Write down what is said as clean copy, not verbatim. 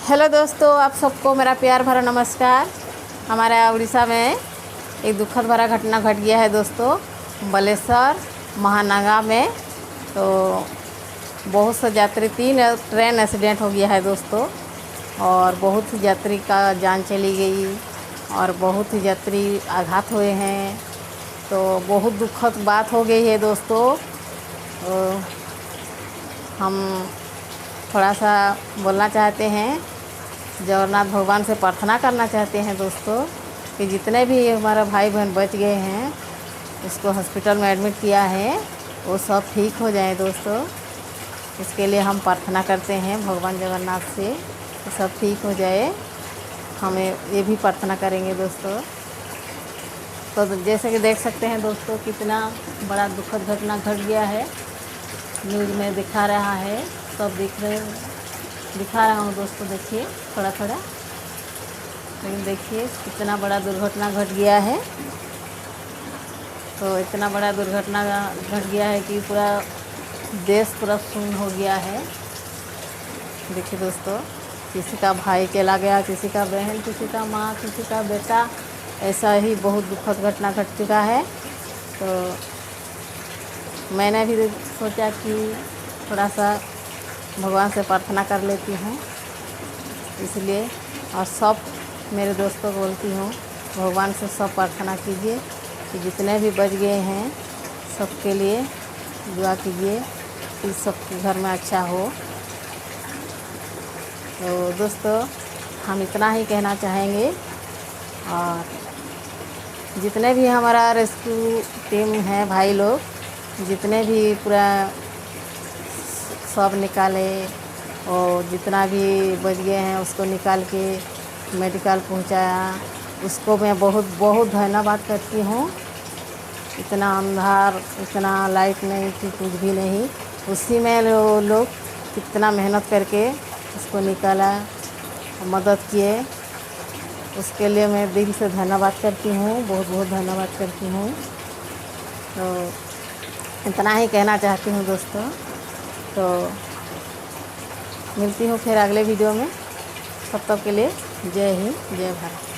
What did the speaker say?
Hello दोस्तों, आप सबको मेरा प्यार भरा नमस्कार। हमारे उड़ीसा में एक दुखद भरा घटना घट गया है दोस्तों, बालेश्वर महानगा में। तो बहुत से यात्री 3 ट्रेन एक्सीडेंट हो गया है दोस्तों, और बहुत ही यात्री का जान चली गई और बहुत ही यात्री आघात हुए हैं। तो बहुत दुखद बात हो गई है दोस्तों। हम थोड़ा सा बोलना चाहते हैं, जगन्नाथ भगवान से प्रार्थना करना चाहते हैं दोस्तों कि जितने भी हमारा भाई बहन बच गए हैं, उसको हॉस्पिटल में एडमिट किया है, वो सब ठीक हो जाए दोस्तों। इसके लिए हम प्रार्थना करते हैं भगवान जगन्नाथ से कि सब ठीक हो जाए। हमें ये भी प्रार्थना करेंगे दोस्तों। तो जैसे कि देख सकते हैं दोस्तों, कितना बड़ा दुखद घटना घट गया है। न्यूज़ में दिखा रहा है, सब दिखा रहा हूँ दोस्तों। देखिए थोड़ा थोड़ा, लेकिन देखिए कितना बड़ा दुर्घटना घट गया है। तो इतना बड़ा दुर्घटना घट गया है कि पूरा देश पूरा सुन्न हो गया है। देखिए दोस्तों, किसी का भाई चला गया, किसी का बहन, किसी का माँ, किसी का बेटा, ऐसा ही बहुत दुखद घटना घट चुका है। तो मैंने भी सोचा कि थोड़ा सा भगवान से प्रार्थना कर लेती हूँ, इसलिए। और सब मेरे दोस्तों को बोलती हूँ, भगवान से सब प्रार्थना कीजिए कि जितने भी बच गए हैं सबके लिए दुआ कीजिए कि सबके घर में अच्छा हो। तो दोस्तों, हम इतना ही कहना चाहेंगे। और जितने भी हमारा रेस्क्यू टीम है भाई लोग, जितने भी पूरा सब निकाले, और जितना भी बच गए हैं उसको निकाल के मेडिकल पहुंचाया, उसको मैं बहुत बहुत धन्यवाद करती हूँ। इतना अंधार, इतना लाइट नहीं कि कुछ भी नहीं, उसी में लोग कितना मेहनत करके उसको निकाला, मदद किए। उसके लिए मैं दिल से धन्यवाद करती हूँ, बहुत बहुत धन्यवाद करती हूँ। तो इतना ही कहना चाहती हूँ दोस्तों। तो मिलती हूँ फिर अगले वीडियो में। तब तक के लिए जय हिंद, जय भारत।